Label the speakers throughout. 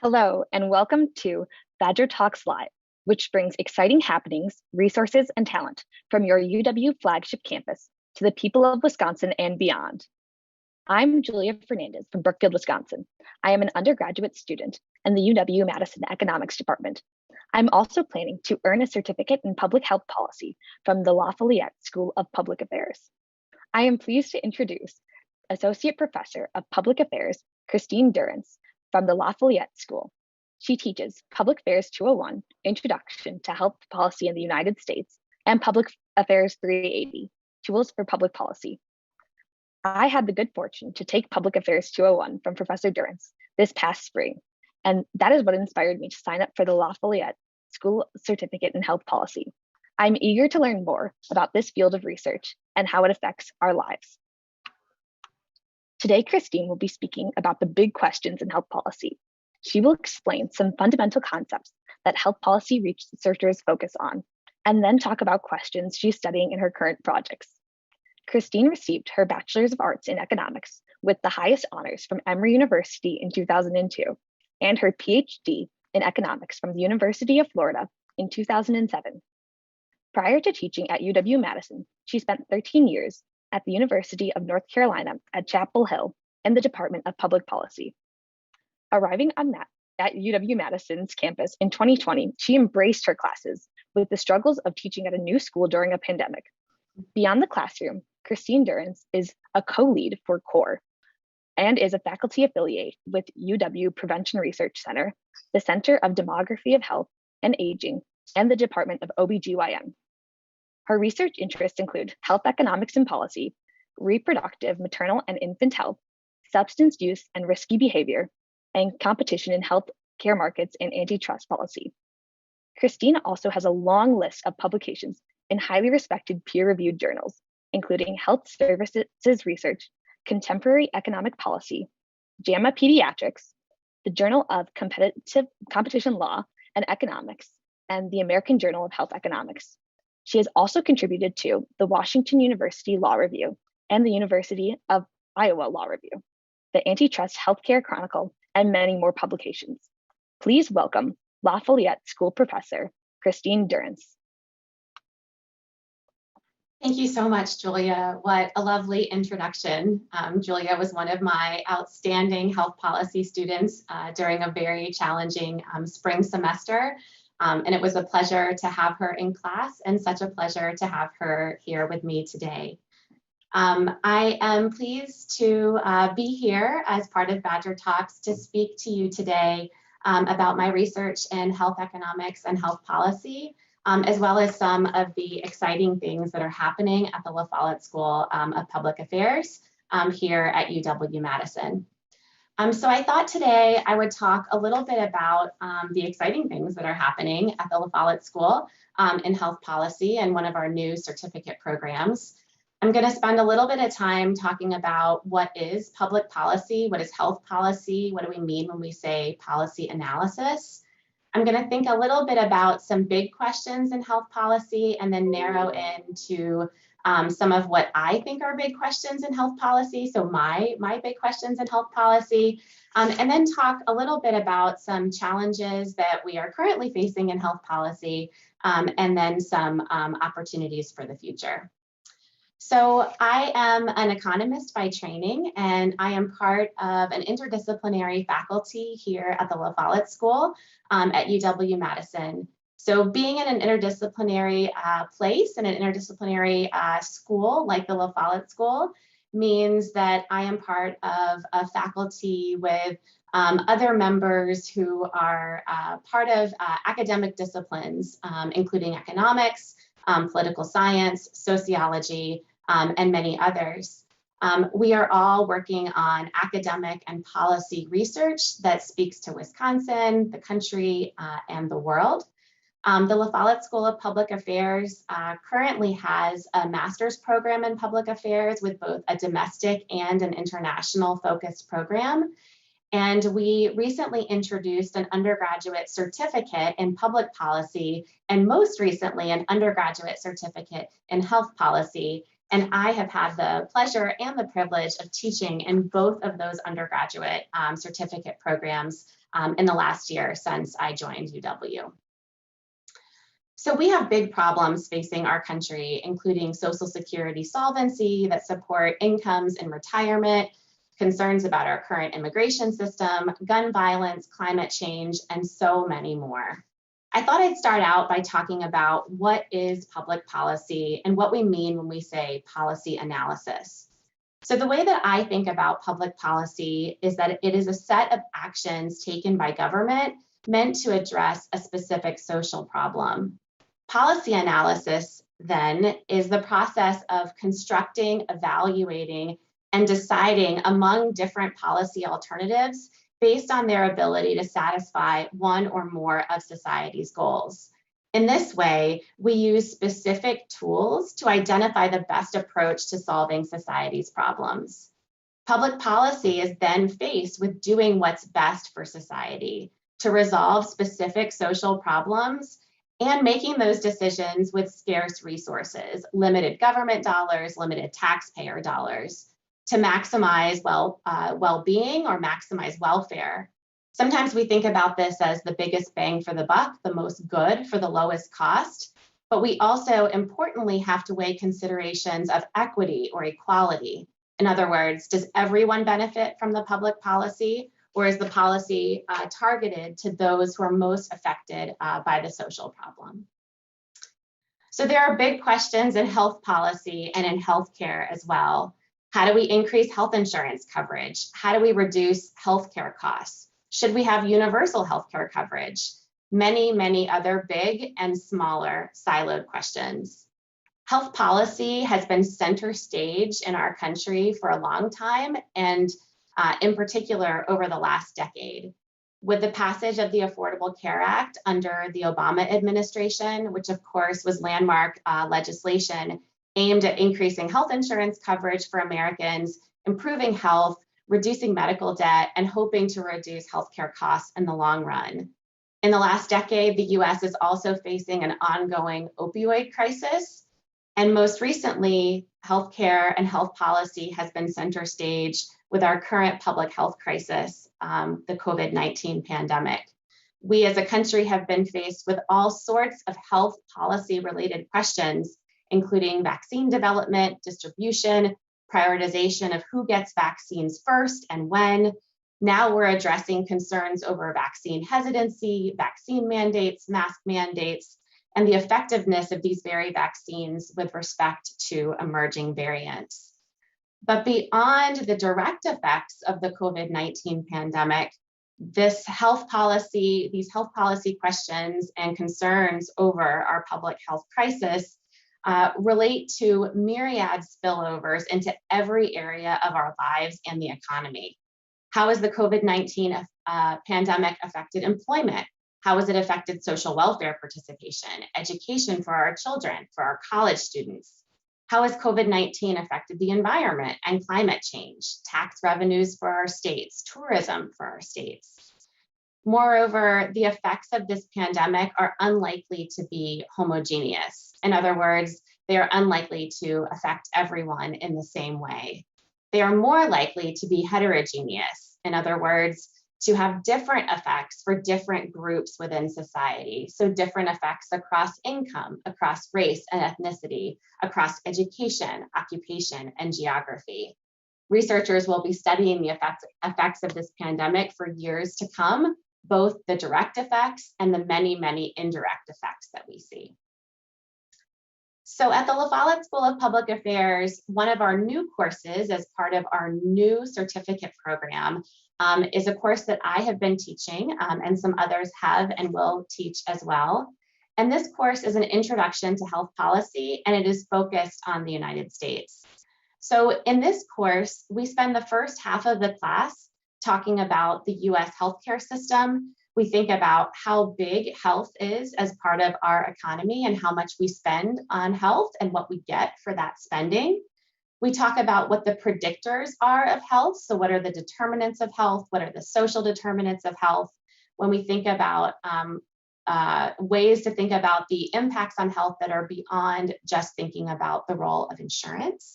Speaker 1: Hello, and welcome to Badger Talks Live, which brings exciting happenings, resources, and talent from your UW flagship campus to the people of Wisconsin and beyond. I'm Julia Fernandez from Brookfield, Wisconsin. I am an undergraduate student in the UW-Madison Economics Department. I'm also planning to earn a certificate in public health policy from the Follette School of Public Affairs. I am pleased to introduce Associate Professor of Public Affairs, Christine Durrance, from the Follette School. She teaches Public Affairs 201, Introduction to Health Policy in the United States, and Public Affairs 380, Tools for Public Policy. I had the good fortune to take Public Affairs 201 from Professor Durrance this past spring, and that is what inspired me to sign up for the Follette School Certificate in Health Policy. I'm eager to learn more about this field of research and how it affects our lives. Today, Christine will be speaking about the big questions in health policy. She will explain some fundamental concepts that health policy researchers focus on, and then talk about questions she's studying in her current projects. Christine received her Bachelor's of Arts in Economics with the highest honors from Emory University in 2002, and her PhD in Economics from the University of Florida in 2007. Prior to teaching at UW-Madison, she spent 13 years at the University of North Carolina at Chapel Hill in the Department of Public Policy. Arriving at UW-Madison's campus in 2020, she embraced her classes with the struggles of teaching at a new school during a pandemic. Beyond the classroom, Christine Durrance is a co-lead for CORE and is a faculty affiliate with UW Prevention Research Center, the Center of Demography of Health and Aging, and the Department of OBGYN. Her research interests include health economics and policy, reproductive, maternal and infant health, substance use and risky behavior, and competition in health care markets and antitrust policy. Christine also has a long list of publications in highly respected peer-reviewed journals, including Health Services Research, Contemporary Economic Policy, JAMA Pediatrics, the Journal of Competition Law and Economics, and the American Journal of Health Economics. She has also contributed to the Washington University Law Review and the University of Iowa Law Review, the Antitrust Healthcare Chronicle, and many more publications. Please welcome Follette School Professor Christine Durrance.
Speaker 2: Thank you so much, Julia. What a lovely introduction. Julia was one of my outstanding health policy students during a very challenging spring semester. And it was a pleasure to have her in class and such a pleasure to have her here with me today. I am pleased to be here as part of Badger Talks to speak to you today about my research in health economics and health policy, as well as some of the exciting things that are happening at the Follette School of Public Affairs here at UW-Madison. So I thought today I would talk a little bit about the exciting things that are happening at the Follette School in health policy and one of our new certificate programs. I'm going to spend a little bit of time talking about what is public policy, what is health policy, what do we mean when we say policy analysis. I'm going to think a little bit about some big questions in health policy and then narrow into some of what I think are big questions in health policy, so my big questions in health policy, and then talk a little bit about some challenges that we are currently facing in health policy, and then some opportunities for the future. So I am an economist by training, and I am part of an interdisciplinary faculty here at the Follette School at UW-Madison. So being in an interdisciplinary place and an interdisciplinary school like the Follette School means that I am part of a faculty with other members who are part of academic disciplines, including economics, political science, sociology, and many others. We are all working on academic and policy research that speaks to Wisconsin, the country, and the world. The Follette School of Public Affairs currently has a master's program in public affairs with both a domestic and an international focused program. And we recently introduced an undergraduate certificate in public policy, and most recently an undergraduate certificate in health policy. And I have had the pleasure and the privilege of teaching in both of those undergraduate certificate programs in the last year since I joined UW. So we have big problems facing our country, including Social Security solvency that support incomes in retirement, concerns about our current immigration system, gun violence, climate change, and so many more. I thought I'd start out by talking about what is public policy and what we mean when we say policy analysis. So the way that I think about public policy is that it is a set of actions taken by government meant to address a specific social problem. Policy analysis, then, is the process of constructing, evaluating, and deciding among different policy alternatives based on their ability to satisfy one or more of society's goals. In this way, we use specific tools to identify the best approach to solving society's problems. Public policy is then faced with doing what's best for society to resolve specific social problems and making those decisions with scarce resources, limited government dollars, limited taxpayer dollars, to maximize well-being or maximize welfare. Sometimes we think about this as the biggest bang for the buck, the most good for the lowest cost, but we also importantly have to weigh considerations of equity or equality. In other words, does everyone benefit from the public policy, or is the policy targeted to those who are most affected by the social problem? So there are big questions in health policy and in healthcare as well. How do we increase health insurance coverage? How do we reduce healthcare costs? Should we have universal healthcare coverage? Many, many other big and smaller siloed questions. Health policy has been center stage in our country for a long time, and in particular over the last decade. With the passage of the Affordable Care Act under the Obama administration, which of course was landmark legislation aimed at increasing health insurance coverage for Americans, improving health, reducing medical debt, and hoping to reduce healthcare costs in the long run. In the last decade, the US is also facing an ongoing opioid crisis. And most recently, healthcare and health policy has been center stage with our current public health crisis, the COVID-19 pandemic. We as a country have been faced with all sorts of health policy related questions, including vaccine development, distribution, prioritization of who gets vaccines first and when. Now we're addressing concerns over vaccine hesitancy, vaccine mandates, mask mandates, and the effectiveness of these very vaccines with respect to emerging variants. But beyond the direct effects of the COVID-19 pandemic, these health policy questions and concerns over our public health crisis relate to myriad spillovers into every area of our lives and the economy. How has the COVID-19 pandemic affected employment? How has it affected social welfare participation, education for our children, for our college students? How has COVID-19 affected the environment and climate change, tax revenues for our states, tourism for our states? Moreover, the effects of this pandemic are unlikely to be homogeneous. In other words, they are unlikely to affect everyone in the same way. They are more likely to be heterogeneous. In other words, to have different effects for different groups within society. So different effects across income, across race and ethnicity, across education, occupation, and geography. Researchers will be studying the effects of this pandemic for years to come, both the direct effects and the many, many indirect effects that we see. So at the Follette School of Public Affairs, one of our new courses as part of our new certificate program is a course that I have been teaching and some others have and will teach as well. And this course is an introduction to health policy, and it is focused on the United States. So in this course, we spend the first half of the class talking about the US healthcare system. We think about how big health is as part of our economy and how much we spend on health and what we get for that spending. We talk about what the predictors are of health. So what are the determinants of health? What are the social determinants of health? When we think about ways to think about the impacts on health that are beyond just thinking about the role of insurance.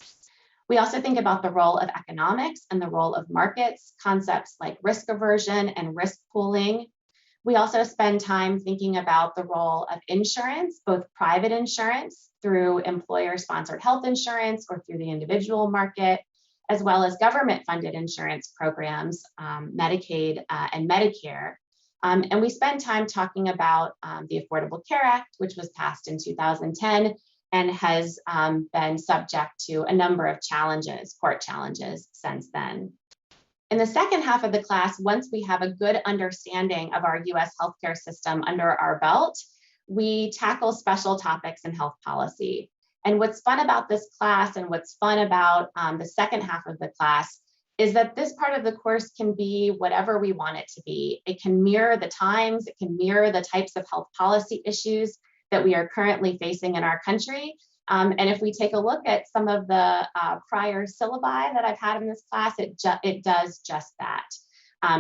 Speaker 2: We also think about the role of economics and the role of markets, concepts like risk aversion and risk pooling. We also spend time thinking about the role of insurance, both private insurance through employer-sponsored health insurance or through the individual market, as well as government-funded insurance programs, Medicaid and Medicare. And we spend time talking about the Affordable Care Act, which was passed in 2010 and has been subject to a number of challenges, court challenges since then. In the second half of the class, once we have a good understanding of our US healthcare system under our belt, we tackle special topics in health policy. And what's fun about this class and what's fun about the second half of the class is that this part of the course can be whatever we want it to be. It can mirror the times, it can mirror the types of health policy issues that we are currently facing in our country. And if we take a look at some of the prior syllabi that I've had in this class, it does just that.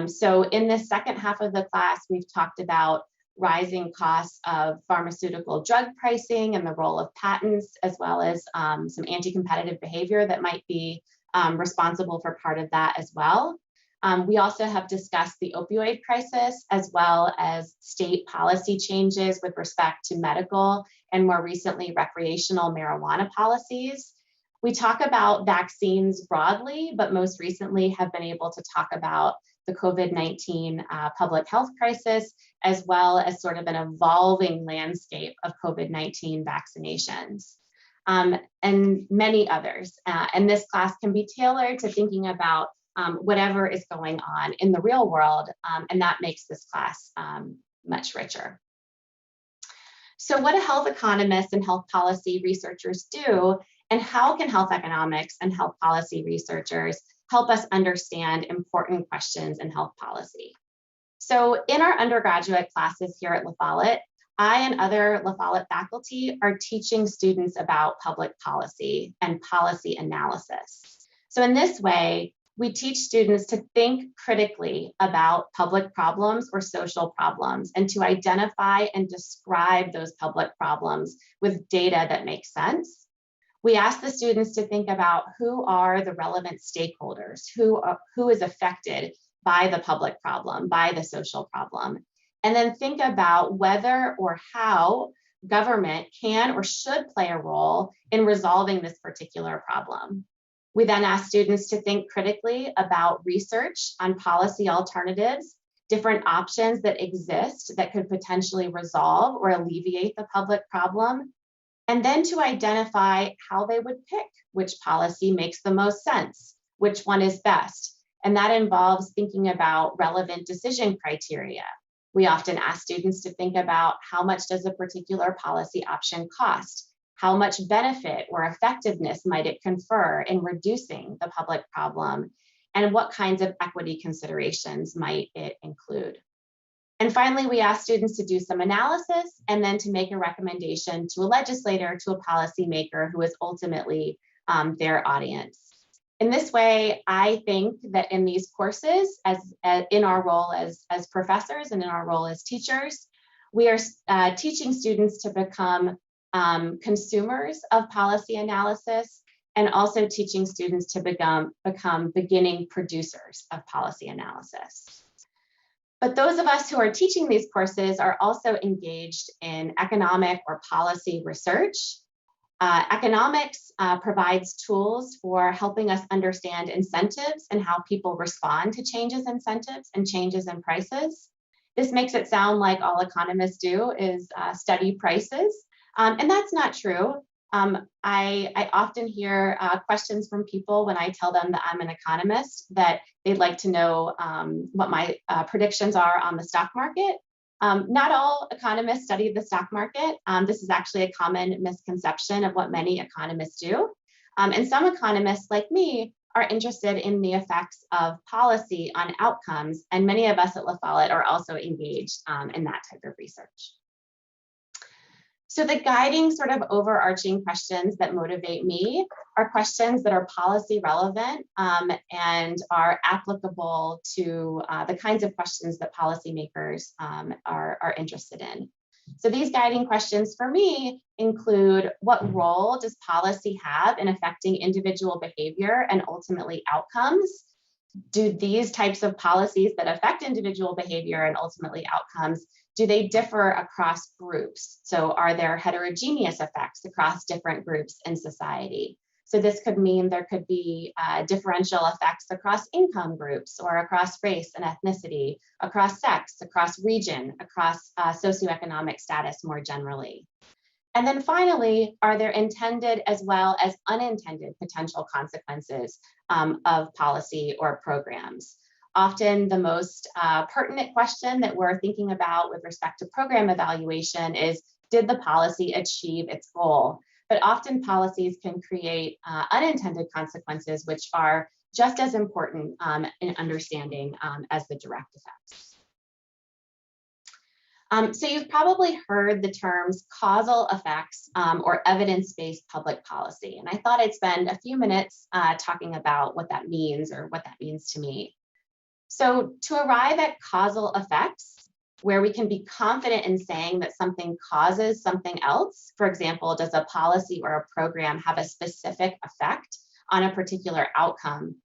Speaker 2: So in this second half of the class, we've talked about rising costs of pharmaceutical drug pricing and the role of patents, as well as some anti-competitive behavior that might be responsible for part of that as well. We also have discussed the opioid crisis, as well as state policy changes with respect to medical and more recently recreational marijuana policies. We talk about vaccines broadly, but most recently have been able to talk about the COVID-19 public health crisis, as well as sort of an evolving landscape of COVID-19 vaccinations. And many others. And this class can be tailored to thinking about whatever is going on in the real world, and that makes this class much richer. So what do health economists and health policy researchers do, and how can health economics and health policy researchers help us understand important questions in health policy? So in our undergraduate classes here at La Follette, I and other La Follette faculty are teaching students about public policy and policy analysis. So in this way, we teach students to think critically about public problems or social problems and to identify and describe those public problems with data that makes sense. We ask the students to think about who are the relevant stakeholders, who is affected by the public problem, by the social problem, and then think about whether or how government can or should play a role in resolving this particular problem. We then ask students to think critically about research on policy alternatives, different options that exist that could potentially resolve or alleviate the public problem, and then to identify how they would pick which policy makes the most sense, which one is best. And that involves thinking about relevant decision criteria. We often ask students to think about how much does a particular policy option cost? How much benefit or effectiveness might it confer in reducing the public problem? And what kinds of equity considerations might it include? And finally, we ask students to do some analysis and then to make a recommendation to a legislator, to a policymaker who is ultimately their audience. In this way, I think that in these courses, as in our role as professors and in our role as teachers, we are teaching students to become consumers of policy analysis, and also teaching students to become beginning producers of policy analysis. But those of us who are teaching these courses are also engaged in economic or policy research. Economics provides tools for helping us understand incentives and how people respond to changes in incentives and changes in prices. This makes it sound like all economists do is study prices. And that's not true. I often hear questions from people when I tell them that I'm an economist, that they'd like to know what my predictions are on the stock market. Not all economists study the stock market. This is actually a common misconception of what many economists do. And some economists, like me, are interested in the effects of policy on outcomes. And many of us at La Follette are also engaged in that type of research. So the guiding sort of overarching questions that motivate me are questions that are policy relevant and are applicable to the kinds of questions that policymakers are interested in. So these guiding questions for me include: what role does policy have in affecting individual behavior and ultimately outcomes? Do these types of policies that affect individual behavior and ultimately outcomes, do they differ across groups? So are there heterogeneous effects across different groups in society? So this could mean there could be differential effects across income groups or across race and ethnicity, across sex, across region, across socioeconomic status more generally. And then finally, are there intended as well as unintended potential consequences of policy or programs? Often the most pertinent question that we're thinking about with respect to program evaluation is, did the policy achieve its goal? But often policies can create unintended consequences, which are just as important in understanding as the direct effects. So you've probably heard the terms causal effects or evidence-based public policy. And I thought I'd spend a few minutes talking about what that means, or what that means to me. So to arrive at causal effects, where we can be confident in saying that something causes something else, for example, does a policy or a program have a specific effect on a particular outcome,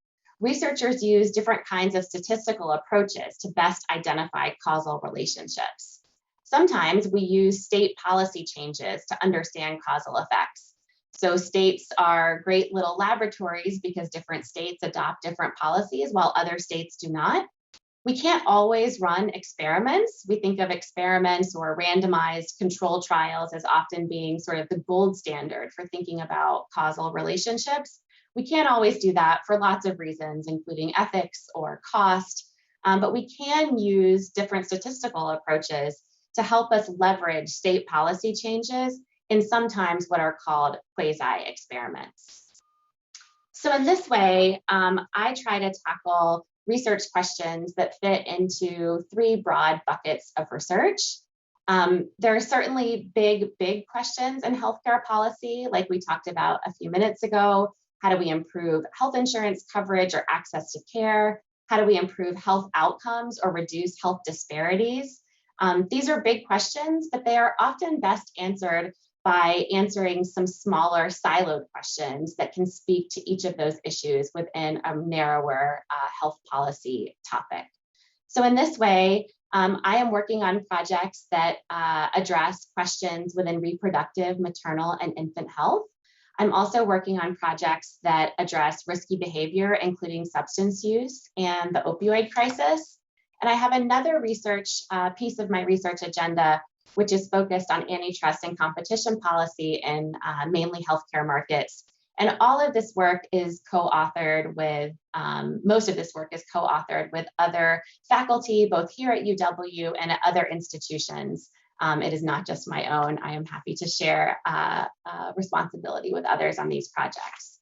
Speaker 2: researchers use different kinds of statistical approaches to best identify causal relationships. Sometimes we use state policy changes to understand causal effects. So states are great little laboratories because different states adopt different policies while other states do not. We can't always run experiments. We think of experiments or randomized control trials as often being sort of the gold standard for thinking about causal relationships. We can't always do that for lots of reasons, including ethics or cost, but we can use different statistical approaches to help us leverage state policy changes in sometimes what are called quasi-experiments. So in this way, I try to tackle research questions that fit into three broad buckets of research. There are certainly big questions in healthcare policy, like we talked about a few minutes ago. How do we improve health insurance coverage or access to care? How do we improve health outcomes or reduce health disparities? These are big questions, but they are often best answered by answering some smaller siloed questions that can speak to each of those issues within a narrower health policy topic. So in this way, I am working on projects that address questions within reproductive, maternal, and infant health. I'm also working on projects that address risky behavior, including substance use and the opioid crisis. And I have another research piece of my research agenda, which is focused on antitrust and competition policy in mainly healthcare markets. And all of this work is co-authored with, most of this work is co-authored with other faculty, both here at UW and at other institutions. It is not just my own. I am happy to share responsibility with others on these projects.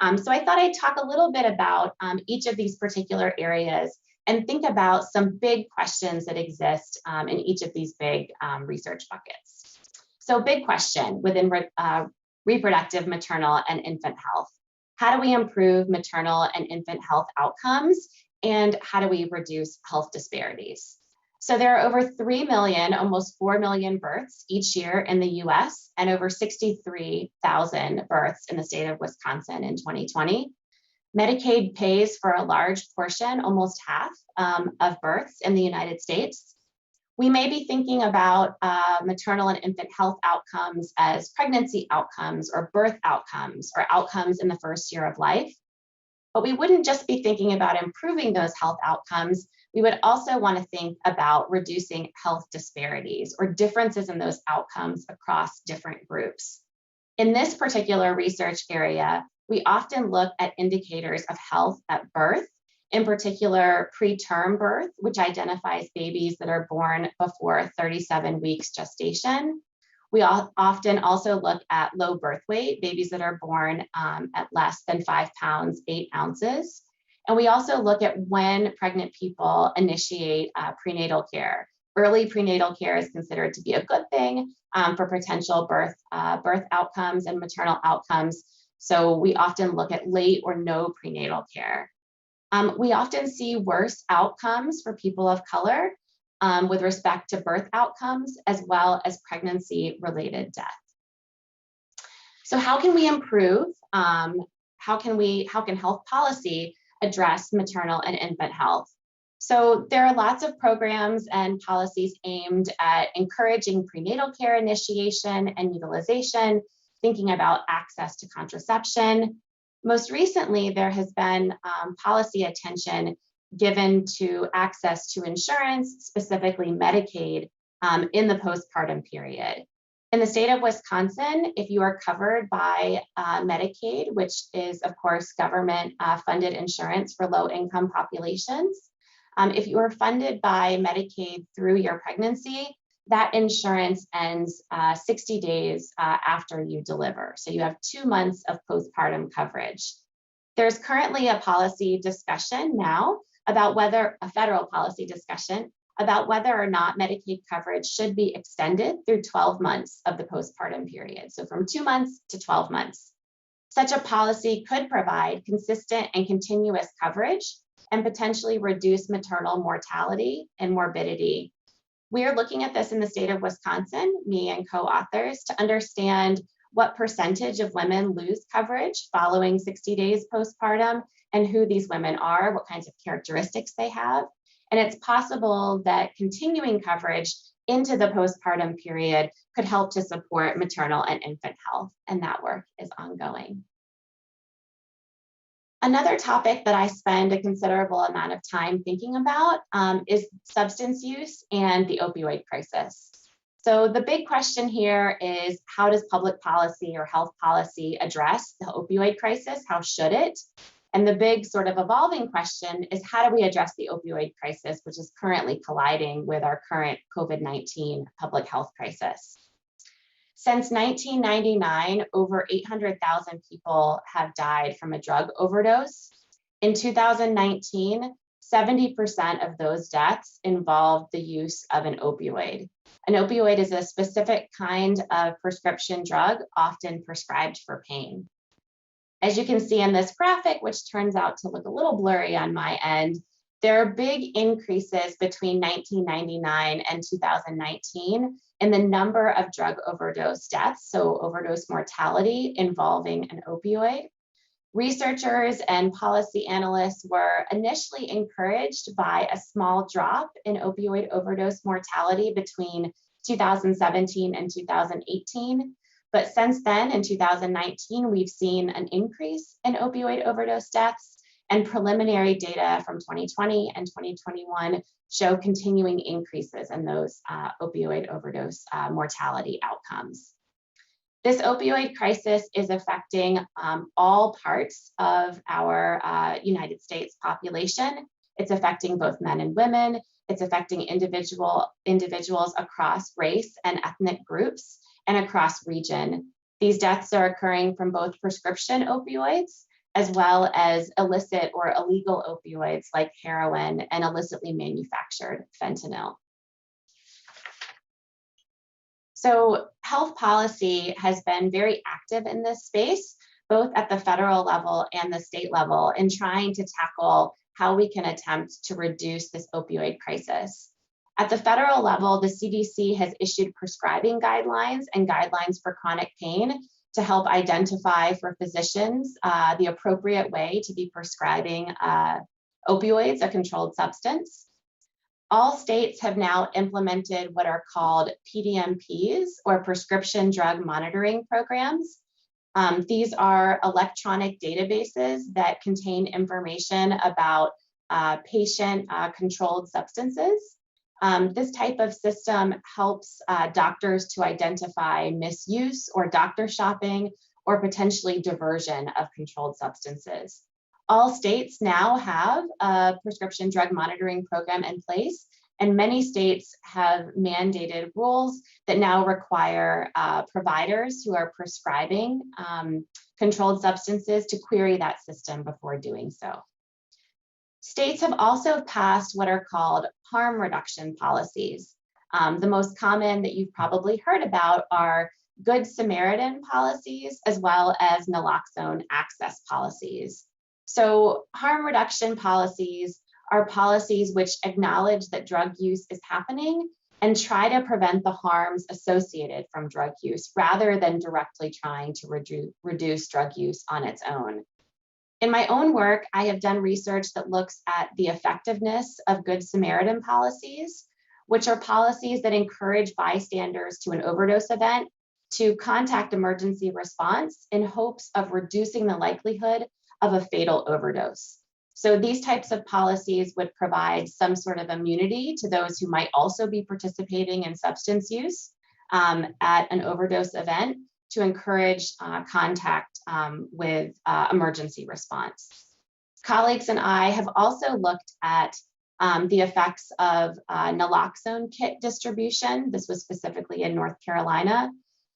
Speaker 2: So I thought I'd talk a little bit about each of these particular areas and think about some big questions that exist in each of these big research buckets. So big question within reproductive, maternal, and infant health. How do we improve maternal and infant health outcomes? And how do we reduce health disparities? So there are over 3 million, almost 4 million births each year in the US, and over 63,000 births in the state of Wisconsin in 2020. Medicaid pays for a large portion, almost half of births in the United States. We may be thinking about maternal and infant health outcomes as pregnancy outcomes or birth outcomes or outcomes in the first year of life. But we wouldn't just be thinking about improving those health outcomes. We would also want to think about reducing health disparities or differences in those outcomes across different groups. In this particular research area, we often look at indicators of health at birth, in particular preterm birth, which identifies babies that are born before 37 weeks gestation. We often also look at low birth weight, babies that are born at less than 5 pounds, 8 ounces. And we also look at when pregnant people initiate prenatal care. Early prenatal care is considered to be a good thing for potential birth outcomes and maternal outcomes. So we often look at late or no prenatal care. We often see worse outcomes for people of color. with respect to birth outcomes as well as pregnancy-related death. So how can we improve? How can health policy address maternal and infant health? So there are lots of programs and policies aimed at encouraging prenatal care initiation and utilization, thinking about access to contraception. Most recently, there has been policy attention given to access to insurance, specifically Medicaid, in the postpartum period. In the state of Wisconsin, if you are covered by Medicaid, which is, of course, government funded insurance for low-income populations, if you are funded by Medicaid through your pregnancy, that insurance ends 60 days after you deliver. So you have 2 months of postpartum coverage. There's currently a policy discussion now about whether, a federal policy discussion, about whether or not Medicaid coverage should be extended through 12 months of the postpartum period. So from 2 months to 12 months. Such a policy could provide consistent and continuous coverage and potentially reduce maternal mortality and morbidity. We are looking at this in the state of Wisconsin, me and co-authors, to understand what percentage of women lose coverage following 60 days postpartum and who these women are, what kinds of characteristics they have. And it's possible that continuing coverage into the postpartum period could help to support maternal and infant health, and that work is ongoing. Another topic that I spend a considerable amount of time thinking about is substance use and the opioid crisis. So the big question here is, how does public policy or health policy address the opioid crisis? How should it? And the big sort of evolving question is, how do we address the opioid crisis, which is currently colliding with our current COVID-19 public health crisis? Since 1999, over 800,000 people have died from a drug overdose. In 2019, 70% of those deaths involved the use of an opioid. An opioid is a specific kind of prescription drug, often prescribed for pain. As you can see in this graphic, which turns out to look a little blurry on my end, there are big increases between 1999 and 2019 in the number of drug overdose deaths, so overdose mortality involving an opioid. Researchers and policy analysts were initially encouraged by a small drop in opioid overdose mortality between 2017 and 2018. But since then, in 2019, we've seen an increase in opioid overdose deaths, and preliminary data from 2020 and 2021 show continuing increases in those opioid overdose mortality outcomes. This opioid crisis is affecting all parts of our United States population. It's affecting both men and women. It's affecting individuals across race and ethnic groups and across region. These deaths are occurring from both prescription opioids as well as illicit or illegal opioids like heroin and illicitly manufactured fentanyl. So health policy has been very active in this space, both at the federal level and the state level, in trying to tackle how we can attempt to reduce this opioid crisis. At the federal level, the CDC has issued prescribing guidelines and guidelines for chronic pain to help identify for physicians the appropriate way to be prescribing opioids, a controlled substance. All states have now implemented what are called PDMPs, or prescription drug monitoring programs. These are electronic databases that contain information about patient controlled substances. This type of system helps doctors to identify misuse or doctor shopping or potentially diversion of controlled substances. All states now have a prescription drug monitoring program in place, and many states have mandated rules that now require providers who are prescribing controlled substances to query that system before doing so. States have also passed what are called harm reduction policies. The most common that you've probably heard about are Good Samaritan policies, as well as naloxone access policies. So harm reduction policies are policies which acknowledge that drug use is happening and try to prevent the harms associated from drug use rather than directly trying to reduce drug use on its own. In my own work, I have done research that looks at the effectiveness of Good Samaritan policies, which are policies that encourage bystanders to an overdose event to contact emergency response in hopes of reducing the likelihood of a fatal overdose. So these types of policies would provide some sort of immunity to those who might also be participating in substance use at an overdose event to encourage contact with emergency response. Colleagues and I have also looked at the effects of naloxone kit distribution. This was specifically in North Carolina.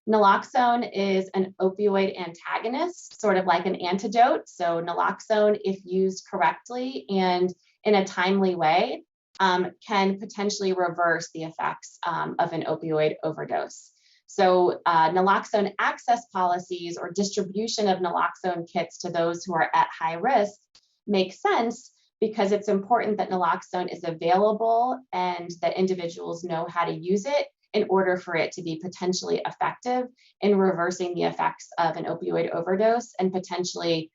Speaker 2: Naloxone is an opioid antagonist, sort of like an antidote. So naloxone, if used correctly and in a timely way, can potentially reverse the effects of an opioid overdose. So naloxone access policies or distribution of naloxone kits to those who are at high risk makes sense because it's important that naloxone is available and that individuals know how to use it in order for it to be potentially effective in reversing the effects of an opioid overdose and potentially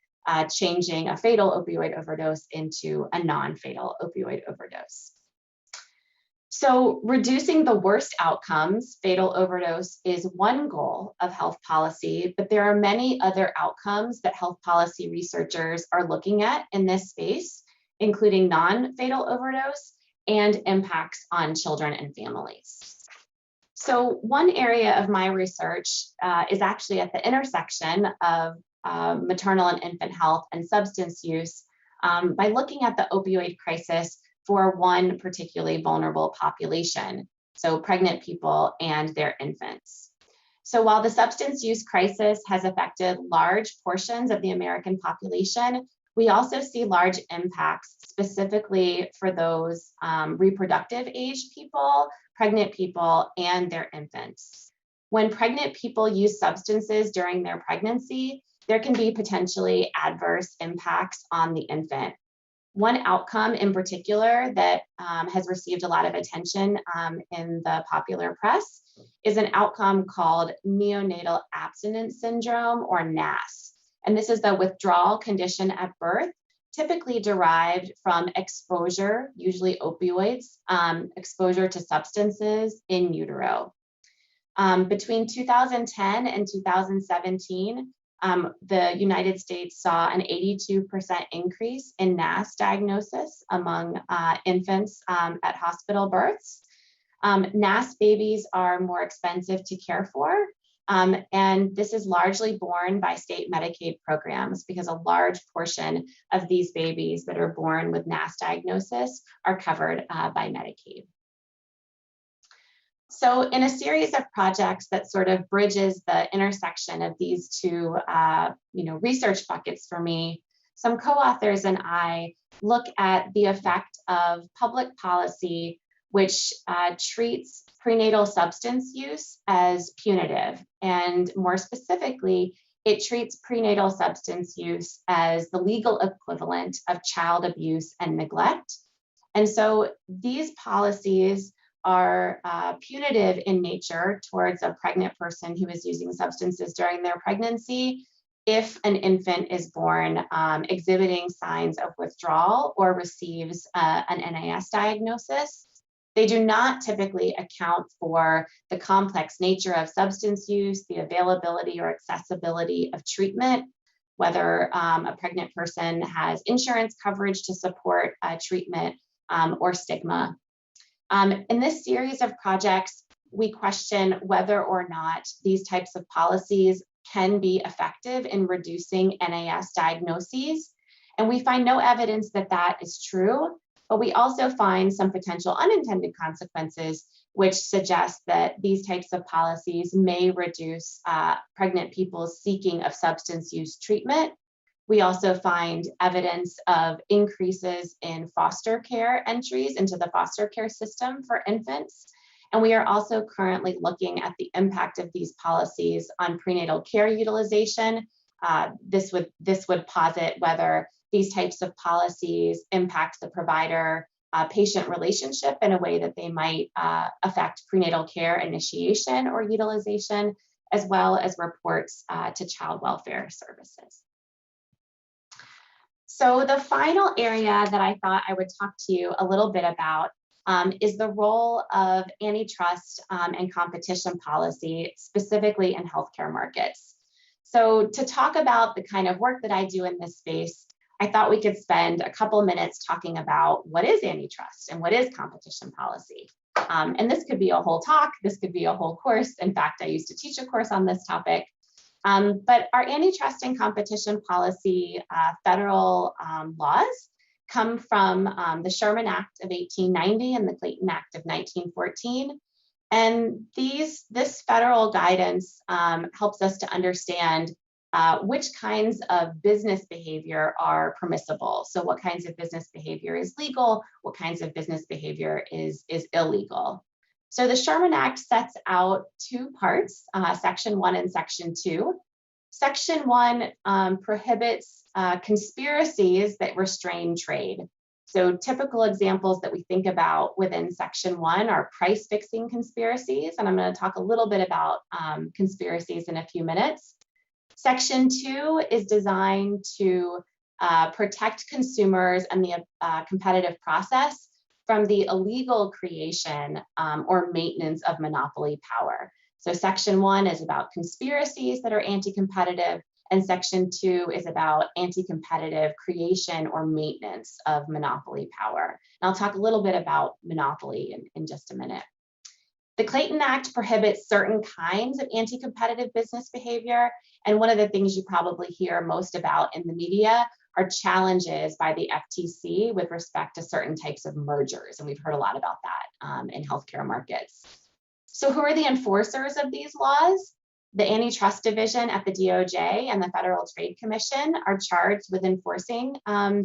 Speaker 2: changing a fatal opioid overdose into a non-fatal opioid overdose. So reducing the worst outcomes, fatal overdose, is one goal of health policy, but there are many other outcomes that health policy researchers are looking at in this space, including non-fatal overdose and impacts on children and families. So one area of my research is actually at the intersection of maternal and infant health and substance use by looking at the opioid crisis for one particularly vulnerable population, so pregnant people and their infants. So while the substance use crisis has affected large portions of the American population, we also see large impacts specifically for those reproductive age people, pregnant people, and their infants. When pregnant people use substances during their pregnancy, there can be potentially adverse impacts on the infant. One outcome in particular that has received a lot of attention in the popular press is an outcome called neonatal abstinence syndrome, or NAS. And this is the withdrawal condition at birth, typically derived from exposure, usually opioids, exposure to substances in utero. Between 2010 and 2017, the United States saw an 82% increase in NAS diagnosis among infants at hospital births. NAS babies are more expensive to care for, and this is largely borne by state Medicaid programs because a large portion of these babies that are born with NAS diagnosis are covered by Medicaid. So in a series of projects that sort of bridges the intersection of these two research buckets for me, some co-authors and I look at the effect of public policy which treats prenatal substance use as punitive. And more specifically, it treats prenatal substance use as the legal equivalent of child abuse and neglect. And so these policies are punitive in nature towards a pregnant person who is using substances during their pregnancy if an infant is born exhibiting signs of withdrawal or receives an NAS diagnosis. They do not typically account for the complex nature of substance use, the availability or accessibility of treatment, whether a pregnant person has insurance coverage to support treatment or stigma. In this series of projects, we question whether or not these types of policies can be effective in reducing NAS diagnoses. And we find no evidence that that is true, but we also find some potential unintended consequences, which suggest that these types of policies may reduce pregnant people's seeking of substance use treatment. We also find evidence of increases in foster care entries into the foster care system for infants. And we are also currently looking at the impact of these policies on prenatal care utilization this would posit whether these types of policies impact the provider-patient relationship in a way that they might affect prenatal care initiation or utilization, as well as reports to child welfare services. So the final area that I thought I would talk to you a little bit about is the role of antitrust and competition policy, specifically in healthcare markets. So to talk about the kind of work that I do in this space, I thought we could spend a couple minutes talking about what is antitrust and what is competition policy. And this could be a whole talk, this could be a whole course. In fact, I used to teach a course on this topic. But our antitrust and competition policy federal laws come from the Sherman Act of 1890 and the Clayton Act of 1914. And this federal guidance helps us to understand which kinds of business behavior are permissible. So what kinds of business behavior is legal, what kinds of business behavior is illegal. So the Sherman Act sets out two parts, Section 1 and Section 2. Section 1 prohibits conspiracies that restrain trade. So typical examples that we think about within Section 1 are price fixing conspiracies, and I'm going to talk a little bit about conspiracies in a few minutes. Section 2 is designed to protect consumers and the competitive process from the illegal creation or maintenance of monopoly power. So Section 1 is about conspiracies that are anti-competitive, and Section 2 is about anti-competitive creation or maintenance of monopoly power. And I'll talk a little bit about monopoly in just a minute. The Clayton Act prohibits certain kinds of anti-competitive business behavior, and one of the things you probably hear most about in the media are challenges by the FTC with respect to certain types of mergers, and we've heard a lot about that in healthcare markets. So who are the enforcers of these laws? The Antitrust Division at the DOJ and the Federal Trade Commission are charged with enforcing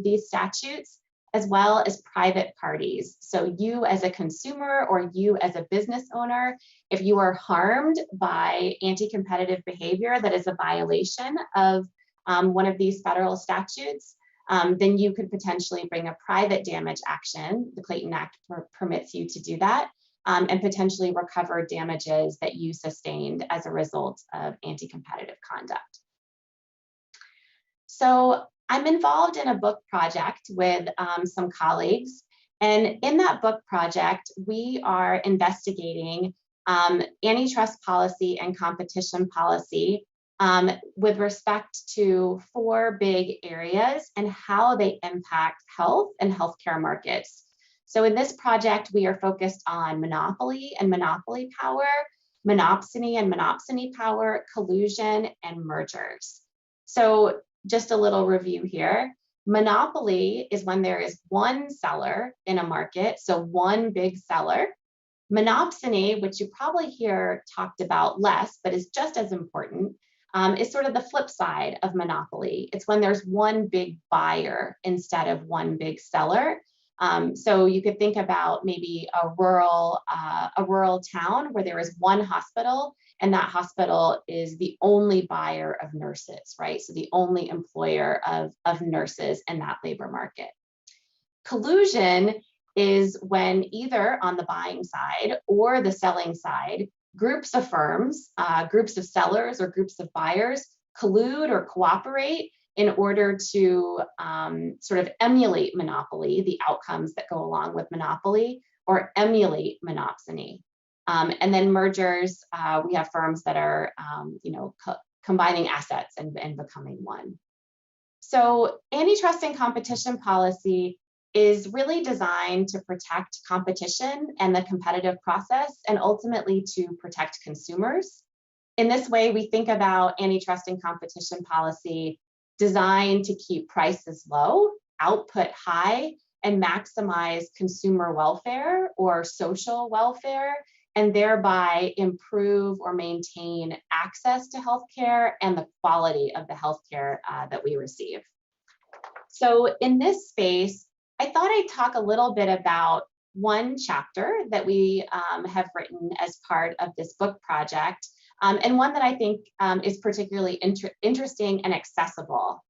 Speaker 2: these statutes, as well as private parties. So you as a consumer or you as a business owner, if you are harmed by anti-competitive behavior that is a violation of one of these federal statutes, then you could potentially bring a private damage action. The Clayton Act permits you to do that. And potentially recover damages that you sustained as a result of anti-competitive conduct. So I'm involved in a book project with some colleagues, and in that book project, we are investigating antitrust policy and competition policy with respect to 4 big areas and how they impact health and healthcare markets. So in this project, we are focused on monopoly and monopoly power, monopsony and monopsony power, collusion, and mergers. So just a little review here. Monopoly is when there is one seller in a market, so one big seller. Monopsony, which you probably hear talked about less, but is just as important, is sort of the flip side of monopoly. It's when there's one big buyer instead of one big seller. So you could think about maybe a rural town where there is one hospital, and that hospital is the only buyer of nurses, right? So the only employer of nurses in that labor market. Collusion is when either on the buying side or the selling side, groups of firms, groups of sellers or groups of buyers collude or cooperate in order to sort of emulate monopoly, the outcomes that go along with monopoly, or emulate monopsony. And then mergers, we have firms that are combining assets and becoming one. So antitrust and competition policy is really designed to protect competition and the competitive process, and ultimately to protect consumers. In this way, we think about antitrust and competition policy designed to keep prices low, output high, and maximize consumer welfare or social welfare, and thereby improve or maintain access to healthcare and the quality of the healthcare that we receive. So in this space, I thought I'd talk a little bit about one chapter that we have written as part of this book project and one that I think is particularly interesting and accessible.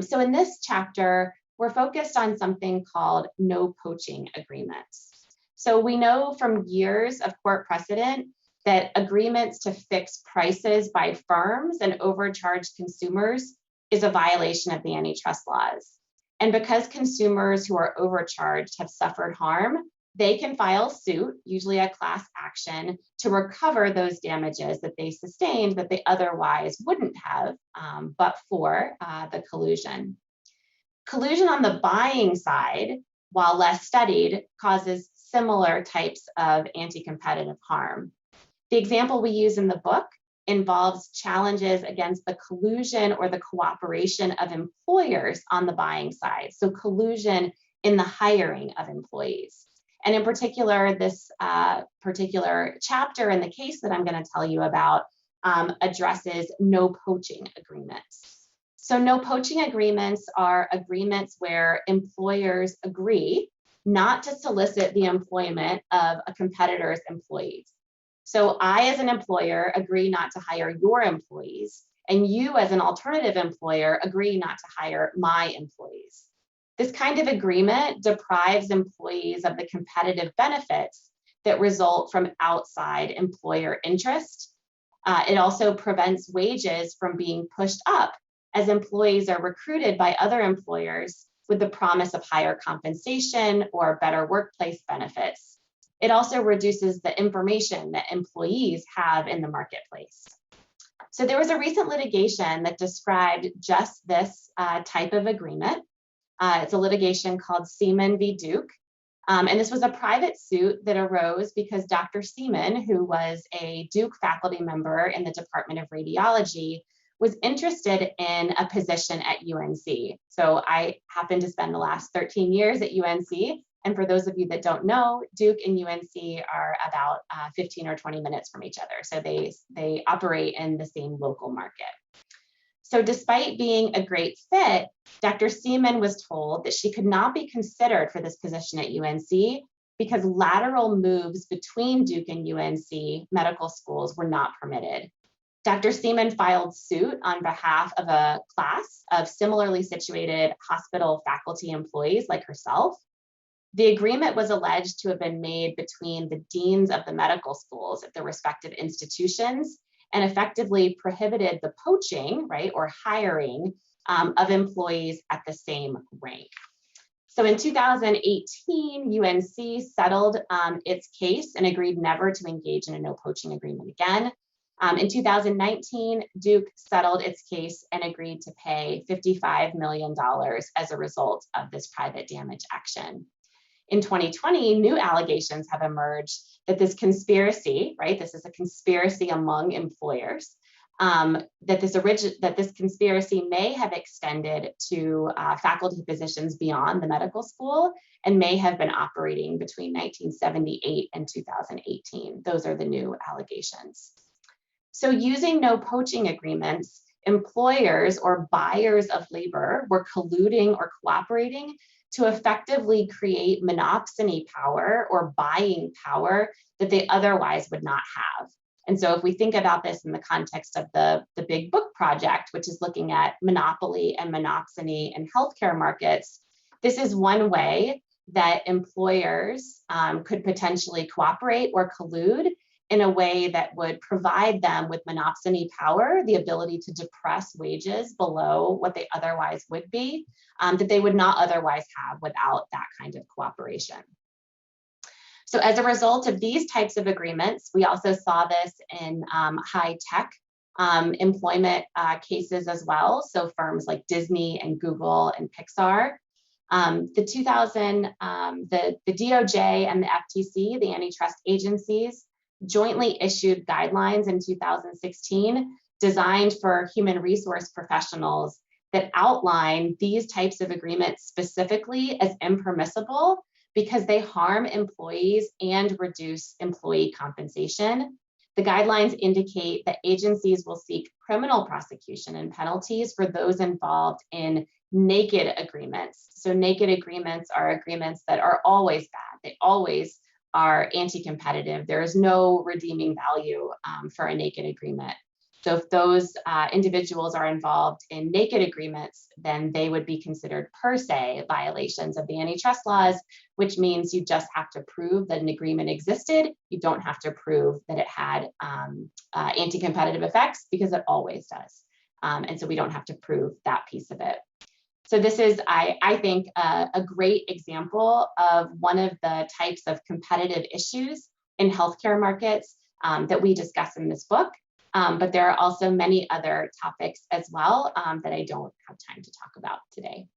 Speaker 2: So in this chapter, we're focused on something called no poaching agreements. So we know from years of court precedent that agreements to fix prices by firms and overcharge consumers is a violation of the antitrust laws. And because consumers who are overcharged have suffered harm, they can file suit, usually a class action, to recover those damages that they sustained that they otherwise wouldn't have, but for the collusion. Collusion on the buying side, while less studied, causes similar types of anti-competitive harm. The example we use in the book involves challenges against the collusion or the cooperation of employers on the buying side, so collusion in the hiring of employees. And in particular, this particular chapter in the case that I'm going to tell you about addresses no poaching agreements. So no poaching agreements are agreements where employers agree not to solicit the employment of a competitor's employees. So I, as an employer, agree not to hire your employees, and you, as an alternative employer, agree not to hire my employees. This kind of agreement deprives employees of the competitive benefits that result from outside employer interest. It also prevents wages from being pushed up as employees are recruited by other employers with the promise of higher compensation or better workplace benefits. It also reduces the information that employees have in the marketplace. So there was a recent litigation that described just this type of agreement. It's a litigation called Seaman v. Duke. And this was a private suit that arose because Dr. Seaman, who was a Duke faculty member in the Department of Radiology, was interested in a position at UNC. So I happened to spend the last 13 years at UNC. And for those of you that don't know, Duke and UNC are about 15 or 20 minutes from each other. So they operate in the same local market. So despite being a great fit, Dr. Seaman was told that she could not be considered for this position at UNC because lateral moves between Duke and UNC medical schools were not permitted. Dr. Seaman filed suit on behalf of a class of similarly situated hospital faculty employees like herself. The agreement was alleged to have been made between the deans of the medical schools at their respective institutions and effectively prohibited the poaching, right, or hiring of employees at the same rank. So in 2018, UNC settled its case and agreed never to engage in a no poaching agreement again. In 2019, Duke settled its case and agreed to pay $55 million as a result of this private damage action. In 2020, new allegations have emerged that this conspiracy, right, this is a conspiracy among employers, that this conspiracy may have extended to faculty positions beyond the medical school and may have been operating between 1978 and 2018. Those are the new allegations. So using no poaching agreements, employers or buyers of labor were colluding or cooperating to effectively create monopsony power or buying power that they otherwise would not have. And so if we think about this in the context of the Big Book Project, which is looking at monopoly and monopsony in healthcare markets, this is one way that employers could potentially cooperate or collude in a way that would provide them with monopsony power, the ability to depress wages below what they otherwise would be, that they would not otherwise have without that kind of cooperation. So as a result of these types of agreements, we also saw this in high tech employment cases as well. So firms like Disney and Google and Pixar. The DOJ and the FTC, the antitrust agencies, jointly issued guidelines in 2016 designed for human resource professionals that outline these types of agreements specifically as impermissible because they harm employees and reduce employee compensation. The guidelines indicate that agencies will seek criminal prosecution and penalties for those involved in naked agreements. So naked agreements are agreements that are always bad. They always are anti-competitive. There is no redeeming value for a naked agreement. So if those individuals are involved in naked agreements, then they would be considered per se violations of the antitrust laws, which means you just have to prove that an agreement existed. You don't have to prove that it had anti-competitive effects, because it always does. And so we don't have to prove that piece of it. So this is, I think, a great example of one of the types of competitive issues in healthcare markets that we discuss in this book. But there are also many other topics as well that I don't have time to talk about today.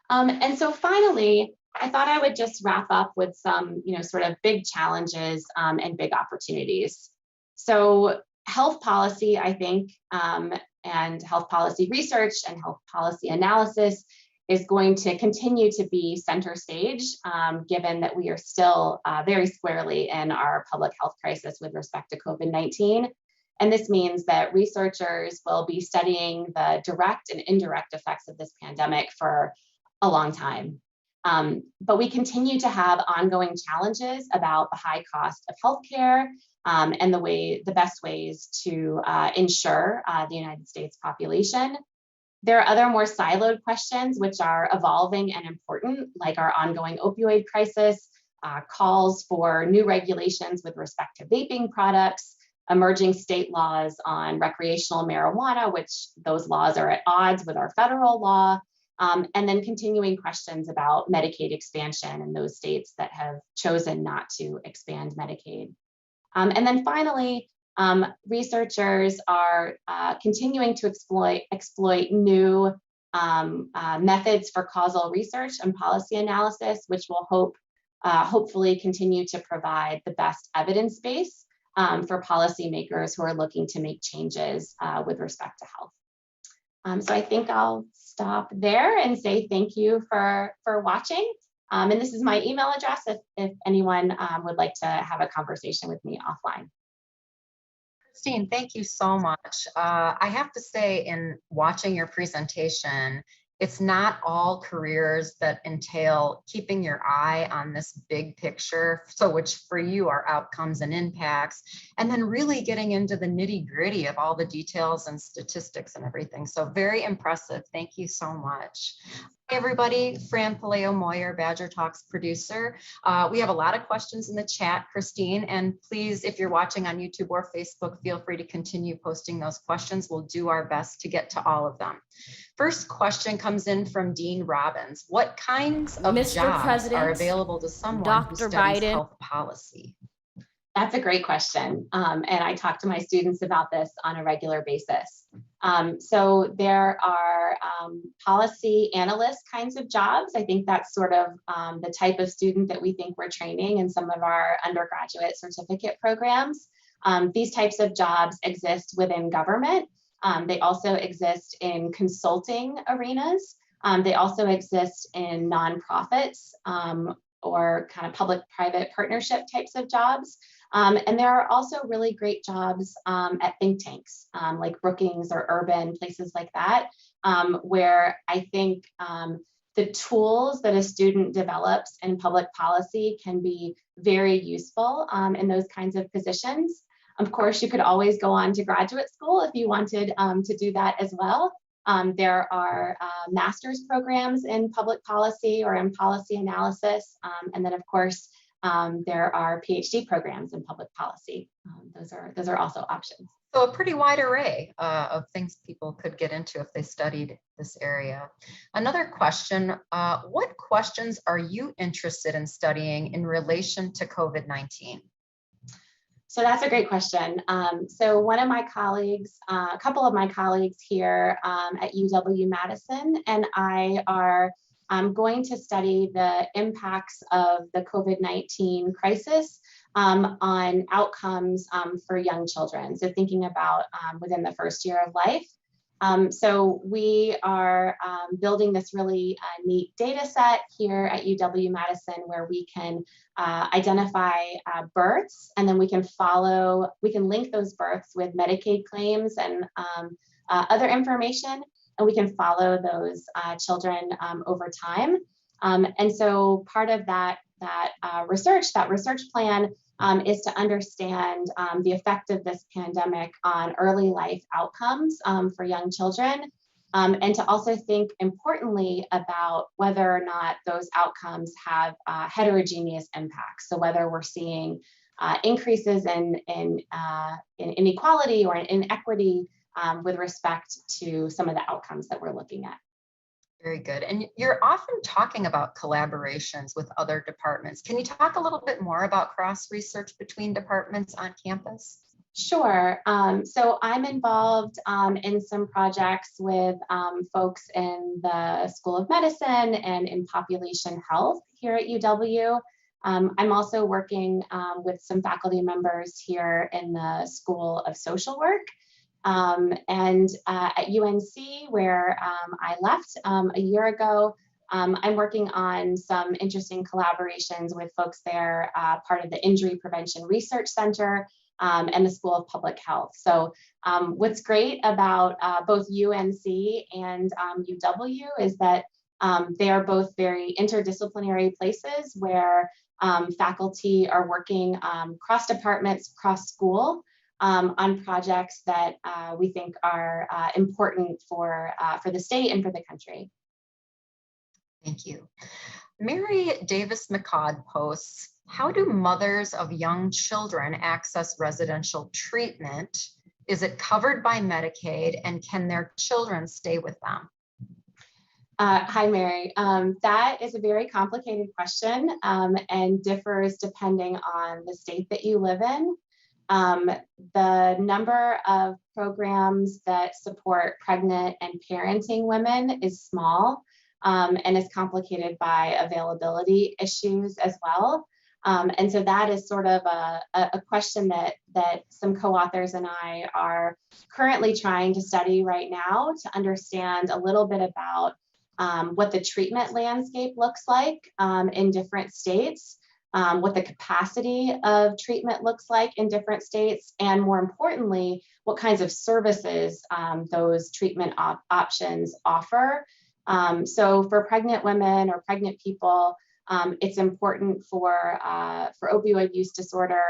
Speaker 2: And so finally, I thought I would just wrap up with some, sort of big challenges and big opportunities. So health policy, I think, and health policy research and health policy analysis is going to continue to be center stage, given that we are still very squarely in our public health crisis with respect to COVID-19. And this means that researchers will be studying the direct and indirect effects of this pandemic for a long time. But we continue to have ongoing challenges about the high cost of healthcare and the best ways to insure the United States population. There are other more siloed questions which are evolving and important, like our ongoing opioid crisis, calls for new regulations with respect to vaping products, emerging state laws on recreational marijuana, which those laws are at odds with our federal law, and then continuing questions about Medicaid expansion in those states that have chosen not to expand Medicaid. And then finally, researchers are continuing to exploit new methods for causal research and policy analysis, which will hopefully continue to provide the best evidence base for policymakers who are looking to make changes with respect to health. So I think I'll stop there and say thank you for watching. And this is my email address if anyone would like to have a conversation with me offline.
Speaker 3: Christine, thank you so much. I have to say, in watching your presentation, it's not all careers that entail keeping your eye on this big picture, so which for you are outcomes and impacts, and then really getting into the nitty-gritty of all the details and statistics and everything. So very impressive. Thank you so much. Hey everybody, Fran Paleo-Moyer, Badger Talks producer. We have a lot of questions in the chat, Christine, and please, if you're watching on YouTube or Facebook, feel free to continue posting those questions. We'll do our best to get to all of them. First question comes in from Dean Robbins. What kinds of jobs are available to someone who studies health policy?
Speaker 2: That's a great question. And I talk to my students about this on a regular basis. So there are policy analyst kinds of jobs. I think that's sort of the type of student that we think we're training in some of our undergraduate certificate programs. These types of jobs exist within government. They also exist in consulting arenas. They also exist in nonprofits or kind of public-private partnership types of jobs. And there are also really great jobs at think tanks like Brookings or Urban, places like that, where I think the tools that a student develops in public policy can be very useful in those kinds of positions. Of course, you could always go on to graduate school if you wanted to do that as well. There are master's programs in public policy or in policy analysis. And then, of course, there are PhD programs in public policy. Those are also options.
Speaker 3: So a pretty wide array of things people could get into if they studied this area. Another question, what questions are you interested in studying in relation to COVID-19?
Speaker 2: So that's a great question. So one of my colleagues, a couple of my colleagues here at UW-Madison and I are going to study the impacts of the COVID-19 crisis on outcomes for young children. So thinking about within the first year of life. So we are building this really neat data set here at UW-Madison where we can identify births, and then we can link those births with Medicaid claims and other information, and we can follow those children over time. And so part of that research, that research plan, is to understand the effect of this pandemic on early life outcomes for young children, and to also think importantly about whether or not those outcomes have heterogeneous impacts. So whether we're seeing increases in inequality or in inequity with respect to some of the outcomes that we're looking at.
Speaker 3: Very good. And you're often talking about collaborations with other departments. Can you talk a little bit more about cross research between departments on campus?
Speaker 2: Sure. So I'm involved in some projects with folks in the School of Medicine and in population health here at UW. I'm also working with some faculty members here in the School of Social Work. And at UNC, where I left a year ago, I'm working on some interesting collaborations with folks there, part of the Injury Prevention Research Center and the School of Public Health. So what's great about both UNC and UW is that they are both very interdisciplinary places where faculty are working cross departments, cross school, on projects that we think are important for the state and for the country.
Speaker 3: Thank you. Mary Davis McCod posts, how do mothers of young children access residential treatment? Is it covered by Medicaid, and can their children stay with them?
Speaker 2: Hi, Mary. That is a very complicated question and differs depending on the state that you live in. The number of programs that support pregnant and parenting women is small and is complicated by availability issues as well. And so that is sort of a question that some co-authors and I are currently trying to study right now to understand a little bit about what the treatment landscape looks like in different states. What the capacity of treatment looks like in different states, and more importantly, what kinds of services those treatment options offer. So for pregnant women or pregnant people, it's important for opioid use disorder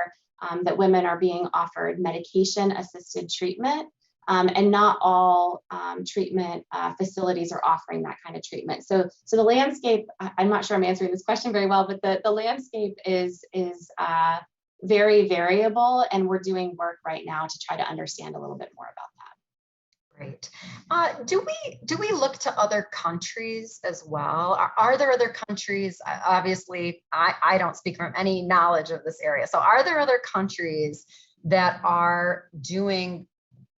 Speaker 2: that women are being offered medication-assisted treatment. And not all treatment facilities are offering that kind of treatment. So the landscape, I'm not sure I'm answering this question very well, but the landscape is very variable, and we're doing work right now to try to understand a little bit more about that.
Speaker 3: Great. Do we look to other countries as well? Are there other countries? Obviously, I don't speak from any knowledge of this area. So are there other countries that are doing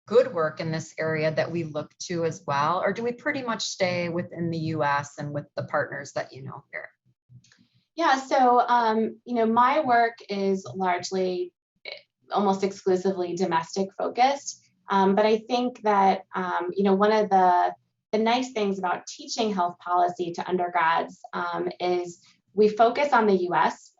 Speaker 3: good work in this area that we look to as well? Or do we pretty much stay within the US and with the partners that you know here?
Speaker 2: Yeah, so my work is largely almost exclusively domestic focused. But I think that one of the nice things about teaching health policy to undergrads is we focus on the US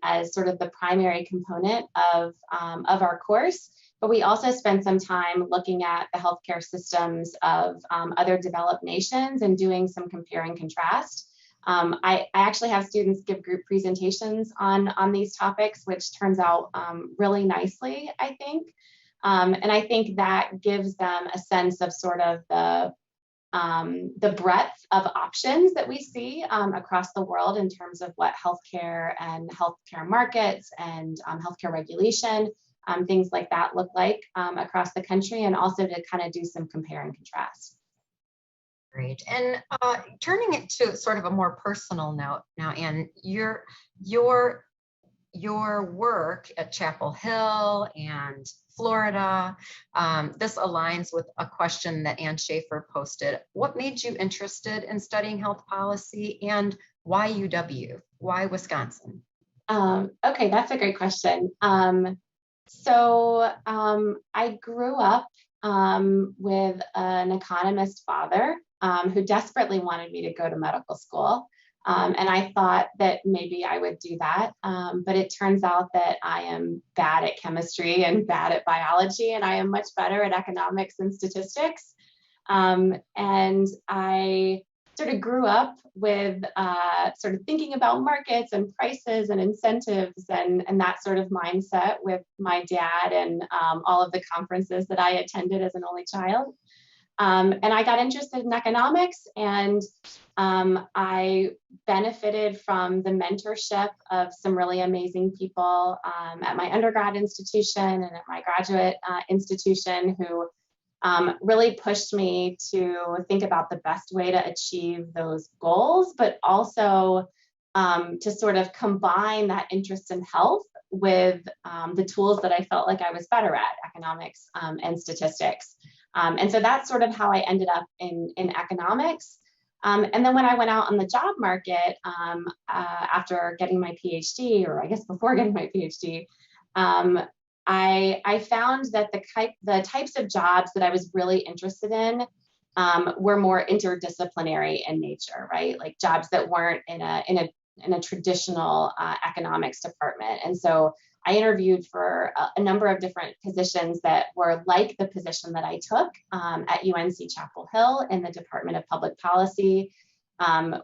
Speaker 2: as sort of the primary component of our course. But we also spend some time looking at the healthcare systems of other developed nations and doing some compare and contrast. I actually have students give group presentations on these topics, which turns out really nicely, I think. And I think that gives them a sense of sort of the breadth of options that we see across the world in terms of what healthcare and healthcare markets and healthcare regulation, things like that look like across the country, and also to kind of do some compare and contrast.
Speaker 3: Great. And turning it to sort of a more personal note now, Anne, your work at Chapel Hill and Florida, this aligns with a question that Ann Schaefer posted. What made you interested in studying health policy, and why UW? Why Wisconsin?
Speaker 2: Okay, that's a great question. So I grew up with an economist father who desperately wanted me to go to medical school. And I thought that maybe I would do that. But it turns out that I am bad at chemistry and bad at biology, and I am much better at economics and statistics. And I sort of grew up with sort of thinking about markets and prices and incentives and that sort of mindset with my dad and all of the conferences that I attended as an only child. And I got interested in economics, and I benefited from the mentorship of some really amazing people at my undergrad institution and at my graduate institution who really pushed me to think about the best way to achieve those goals, but also to sort of combine that interest in health with the tools that I felt like I was better at, economics and statistics. And so that's sort of how I ended up in economics. And then when I went out on the job market after getting my PhD, or I guess before getting my PhD, I found that the types of jobs that I was really interested in were more interdisciplinary in nature, right? Like jobs that weren't in a traditional economics department. And so I interviewed for a number of different positions that were like the position that I took at UNC Chapel Hill in the Department of Public Policy,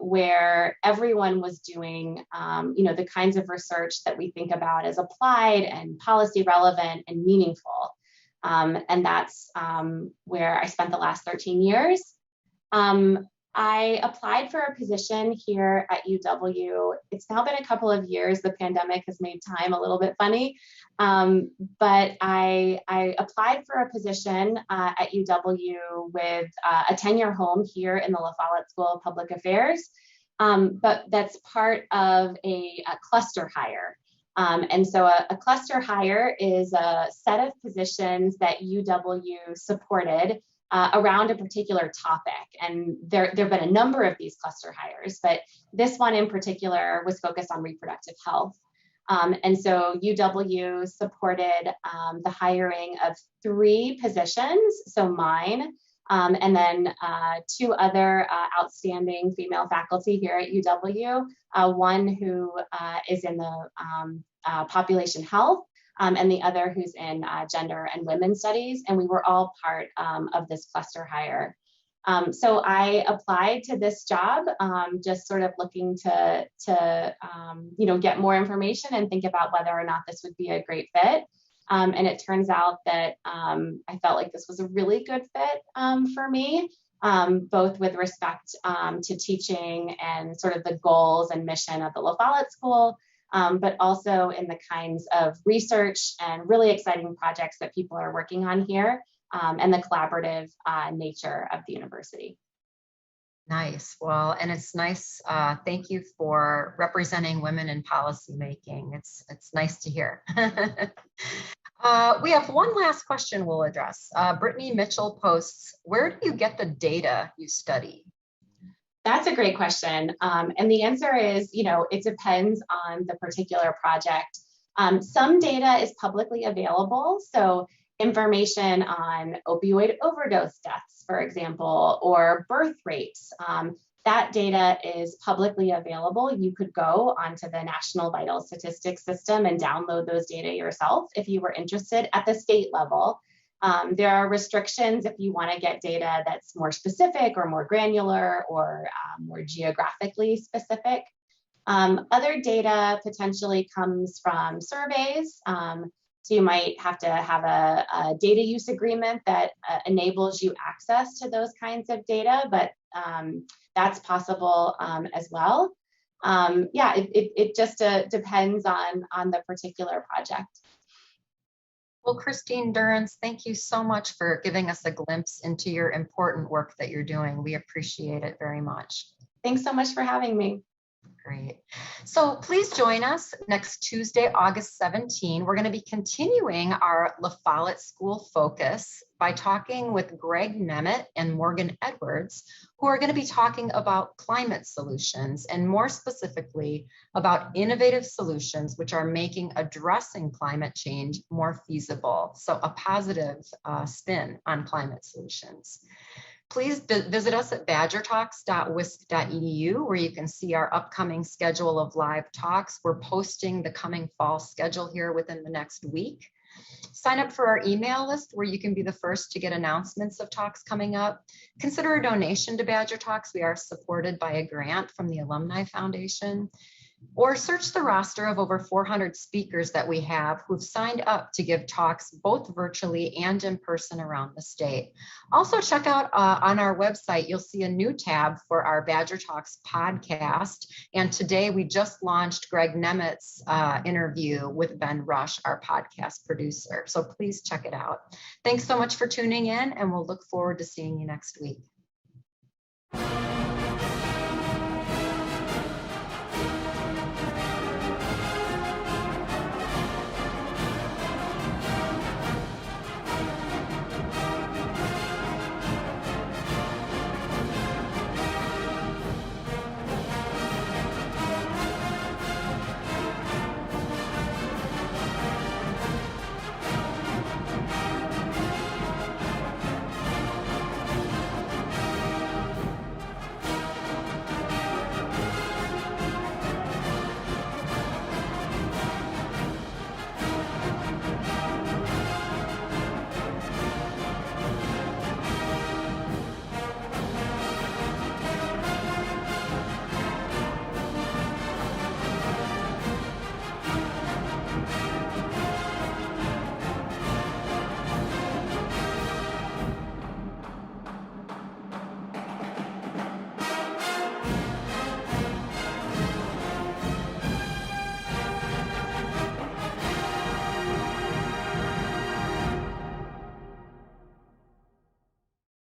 Speaker 2: where everyone was doing, the kinds of research that we think about as applied and policy relevant and meaningful. And that's where I spent the last 13 years. I applied for a position here at UW. It's now been a couple of years. The pandemic has made time a little bit funny, but I applied for a position at UW with a tenure home here in the Follette School of Public Affairs, but that's part of a cluster hire. And so a cluster hire is a set of positions that UW supported around a particular topic. And there have been a number of these cluster hires, but this one in particular was focused on reproductive health. And so UW supported the hiring of 3 positions, so mine, and then 2 other outstanding female faculty here at UW, one who is in the population health, and the other who's in gender and women's studies, and we were all part of this cluster hire. So I applied to this job, just sort of looking to get more information and think about whether or not this would be a great fit. And it turns out that I felt like this was a really good fit for me, both with respect to teaching and sort of the goals and mission of the Follette School, but also in the kinds of research and really exciting projects that people are working on here, and the collaborative nature of the university.
Speaker 3: Nice. Well, and it's nice. Thank you for representing women in policymaking. It's nice to hear. We have one last question we'll address. Brittany Mitchell posts, where do you get the data you study?
Speaker 2: That's a great question. And the answer is, it depends on the particular project. Some data is publicly available. So information on opioid overdose deaths, for example, or birth rates, that data is publicly available. You could go onto the National Vital Statistics System and download those data yourself if you were interested at the state level. There are restrictions if you want to get data that's more specific or more granular or more geographically specific. Other data potentially comes from surveys. So you might have to have a data use agreement that enables you access to those kinds of data, but that's possible as well. It just depends on the particular project.
Speaker 3: Well, Christine Durrance, thank you so much for giving us a glimpse into your important work that you're doing. We appreciate it very much.
Speaker 2: Thanks so much for having me.
Speaker 3: Great. So please join us next Tuesday, August 17. We're going to be continuing our Follette School focus by talking with Greg Nemeth and Morgan Edwards, who are going to be talking about climate solutions and more specifically about innovative solutions which are making addressing climate change more feasible. So a positive spin on climate solutions. Please visit us at badgertalks.wisc.edu, where you can see our upcoming schedule of live talks. We're posting the coming fall schedule here within the next week. Sign up for our email list where you can be the first to get announcements of talks coming up. Consider a donation to Badger Talks. We are supported by a grant from the Alumni Foundation. Or search the roster of over 400 speakers that we have who've signed up to give talks both virtually and in person around the state. Also check out on our website, you'll see a new tab for our Badger Talks podcast. And today we just launched Greg Nemet's interview with Ben Rush, our podcast producer. So please check it out. Thanks so much for tuning in, and we'll look forward to seeing you next week.